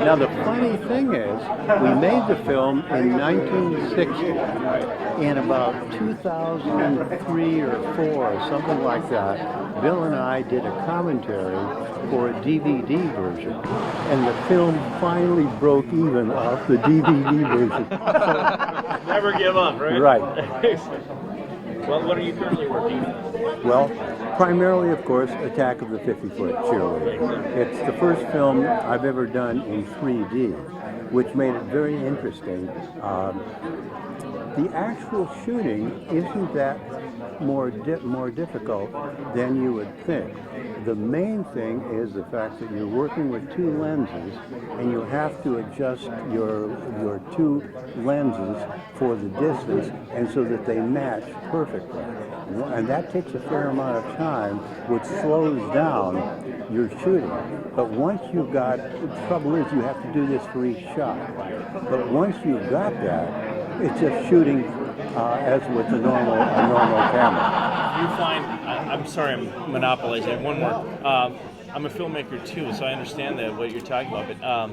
Now the funny thing is, we made the film in 1960, and about 2003 or 4 or something like that, Bill and I did a commentary for a DVD version, and the film finally broke even off the DVD version. Never give up, right? Right. Well, what are you currently working on? Well, primarily, of course, Attack of the 50-Foot Cheerleader. It's the first film I've ever done in 3D, which made it very interesting. The actual shooting isn't that more difficult than you would think. The main thing is the fact that you're working with 2 lenses, and you have to adjust your 2 lenses for the distance, and so that they match perfectly. And that takes a fair amount of time, which slows down your shooting. But once you've got, the trouble is you have to do this for each shot. But once you've got that, it's just shooting as with a normal camera. You find, I'm sorry, I'm monopolizing. One more. I'm a filmmaker too, so I understand that what you're talking about. But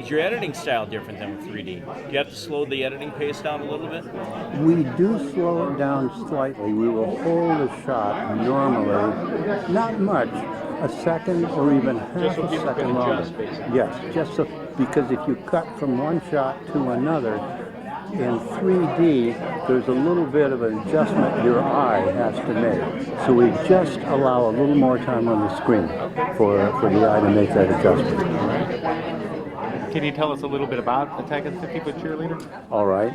is your editing style different than with 3D? Do you have to slow the editing pace down a little bit? We do slow it down slightly. We will hold a shot normally, not much, a second or even half a second longer. Yes, just so, because if you cut from one shot to another, in 3D, there's a little bit of an adjustment your eye has to make. So we just allow a little more time on the screen for the eye to make that adjustment. Can you tell us a little bit about Attack of the 50-Foot Cheerleader? All right.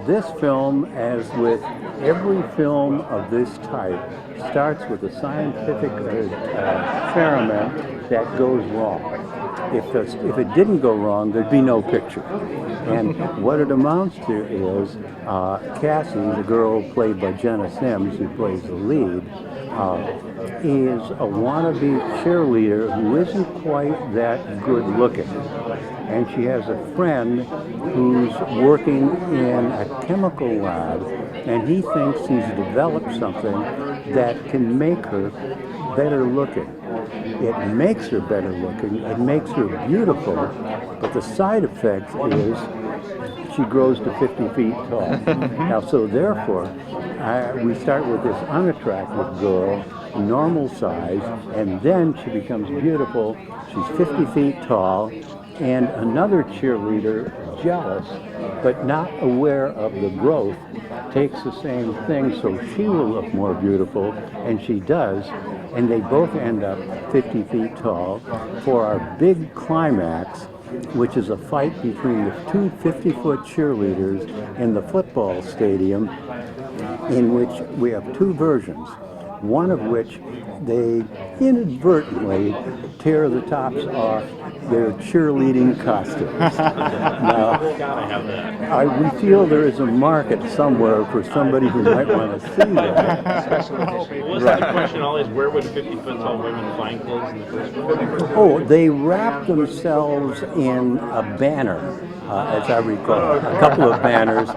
This film, as with every film of this type, starts with a scientific experiment that goes wrong. If it didn't go wrong, there'd be no picture. And what it amounts to is Cassie, the girl played by Jenna Sims, who plays the lead, is a wannabe cheerleader who isn't quite that good looking. And she has a friend who's working in a chemical lab, and he thinks he's developed something that can make her better looking. It makes her better looking, it makes her beautiful, but the side effect is she grows to 50 feet tall. Now, so therefore, we start with this unattractive girl, normal size, and then she becomes beautiful. She's 50 feet tall, and another cheerleader, jealous, but not aware of the growth, takes the same thing, so she will look more beautiful, and she does, and they both end up 50 feet tall for our big climax, which is a fight between the 2 50-foot cheerleaders in the football stadium, in which we have 2 versions, one of which they inadvertently tear the tops off their cheerleading costumes. Now, we feel there is a market somewhere for somebody who might want to see that. Wasn't the question always, where would 50-foot tall women find clothes in the first place? Oh, they wrap themselves in a banner, as I recall, a couple of banners,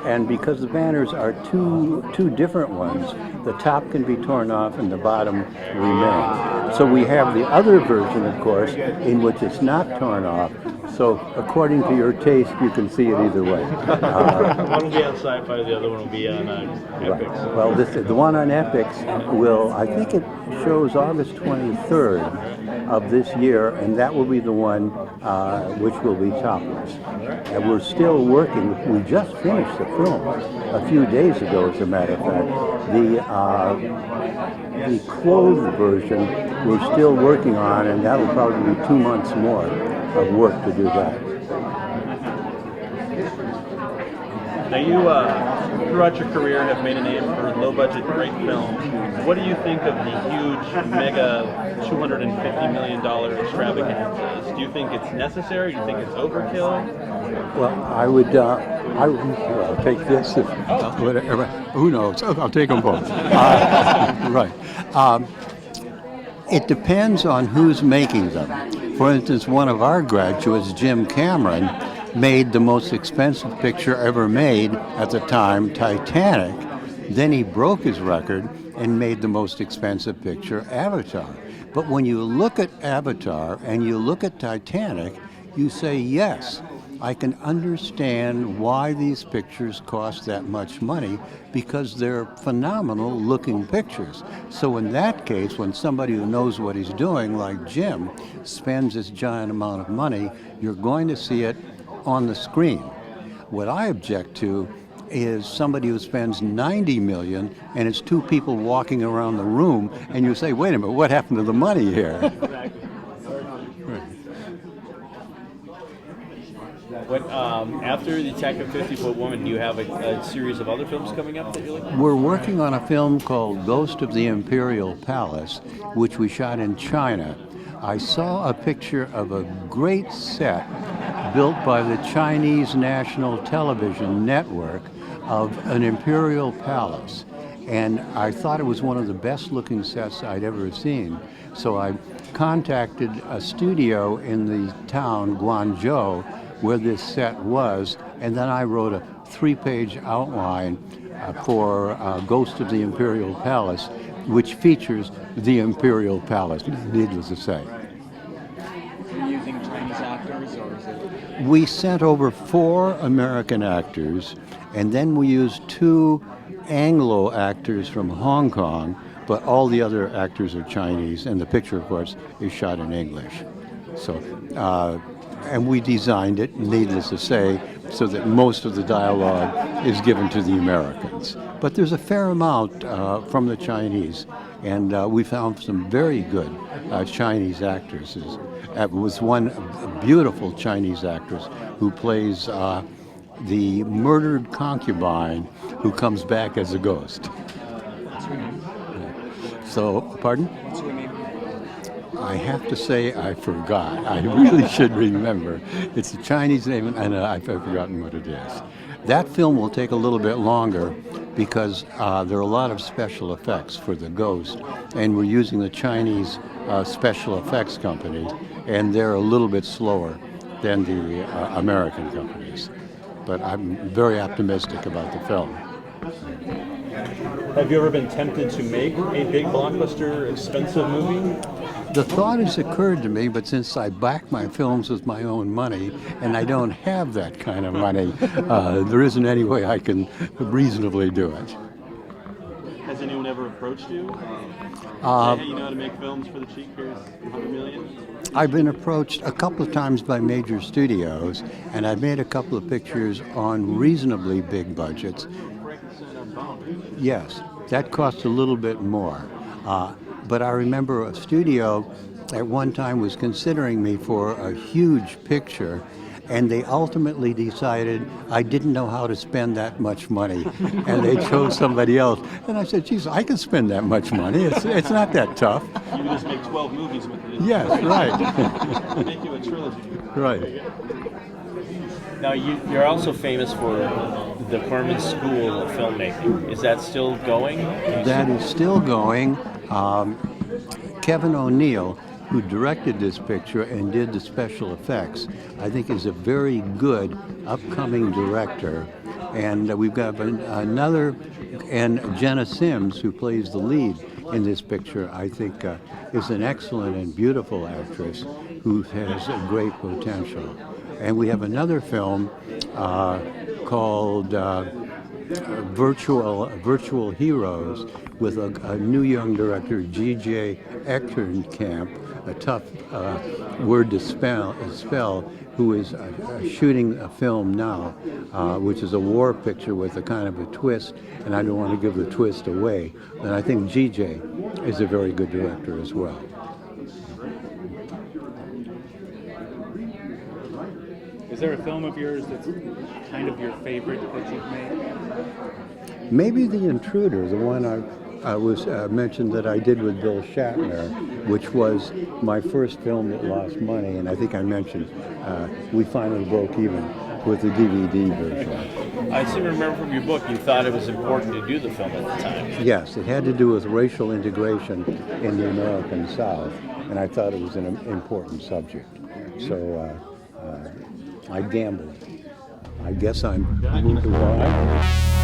and because the banners are two different ones, the top can be torn off and the bottom remains. So we have the other version, of course, in which it's not torn off. So according to your taste, you can see it either way. One will be on Sci-Fi, the other one will be on Epics. Right. Well, the one on Epics will, I think it shows August 23rd of this year, and that will be the one which will be topless. And we're still working. We just finished the film a few days ago, as a matter of fact. The clothed version we're still working on, and that'll probably be 2 months more of work to do that. Now you, throughout your career, have made a name for low-budget, great films. What do you think of the huge, mega, $250 million extravaganzas? Do you think it's necessary? Do you think it's overkill? Well, I'll take this. Whatever. Who knows? I'll take them both. Right. It depends on who's making them. For instance, one of our graduates, Jim Cameron, made the most expensive picture ever made at the time, Titanic. Then he broke his record and made the most expensive picture, Avatar. But when you look at Avatar and you look at Titanic, you say, yes, I can understand why these pictures cost that much money, because they're phenomenal looking pictures. So in that case, when somebody who knows what he's doing, like Jim, spends this giant amount of money, you're going to see it on the screen. What I object to is somebody who spends 90 million and it's two people walking around the room and you say, wait a minute, what happened to the money here? What, after the Attack of 50-Foot Woman, do you have a series of other films coming up that you're looking at? We're working on a film called Ghost of the Imperial Palace, which we shot in China. I saw a picture of a great set built by the Chinese National Television Network of an imperial palace. And I thought it was one of the best looking sets I'd ever seen. So I contacted a studio in the town, Guangzhou, where this set was, and then I wrote a 3-page outline for Ghost of the Imperial Palace, which features the Imperial Palace, needless to say. Are you using Chinese actors, or is it? We sent over 4 American actors, and then we used 2 Anglo actors from Hong Kong, but all the other actors are Chinese, and the picture, of course, is shot in English. So, and we designed it, needless to say, so that most of the dialogue is given to the Americans. But there's a fair amount from the Chinese, and we found some very good Chinese actresses. There was one beautiful Chinese actress who plays the murdered concubine who comes back as a ghost. What's her name? So, pardon? What's her name? I have to say I forgot. I really should remember. It's a Chinese name, and I've forgotten what it is. That film will take a little bit longer because there are a lot of special effects for the ghost, and we're using the Chinese special effects company, and they're a little bit slower than the American companies. But I'm very optimistic about the film. Have you ever been tempted to make a big blockbuster, expensive movie? The thought has occurred to me, but since I back my films with my own money, and I don't have that kind of money, there isn't any way I can reasonably do it. Has anyone ever approached you? Say, hey, you know how to make films for the cheap? Here's $100 million? I've been approached a couple of times by major studios, and I've made a couple of pictures on reasonably big budgets. Yes, that costs a little bit more. But I remember a studio at one time was considering me for a huge picture, and they ultimately decided I didn't know how to spend that much money, and they chose somebody else. And I said, geez, I can spend that much money. It's not that tough. You can just make 12 movies with it. Yes, right. Make you a trilogy. Right. Now, you're also famous for the Corman School of Filmmaking. Is that still going? That is still going. Kevin O'Neill, who directed this picture and did the special effects, I think is a very good upcoming director. And we've got another, and Jenna Sims, who plays the lead in this picture, I think is an excellent and beautiful actress who has a great potential. And we have another film called Virtual Heroes with a new young director, G.J. Eckenkamp, a tough word to spell, who is shooting a film now, which is a war picture with a kind of a twist, and I don't want to give the twist away. And I think G.J. is a very good director as well. Is there a film of yours that's kind of your favorite that you've made? Maybe The Intruder, the one I was mentioned that I did with Bill Shatner, which was my first film that lost money, and I think I mentioned we finally broke even with the DVD version. I seem to remember from your book you thought it was important to do the film at the time. Yes, it had to do with racial integration in the American South, and I thought it was an important subject. So I gambled. I guess I'm moved to why.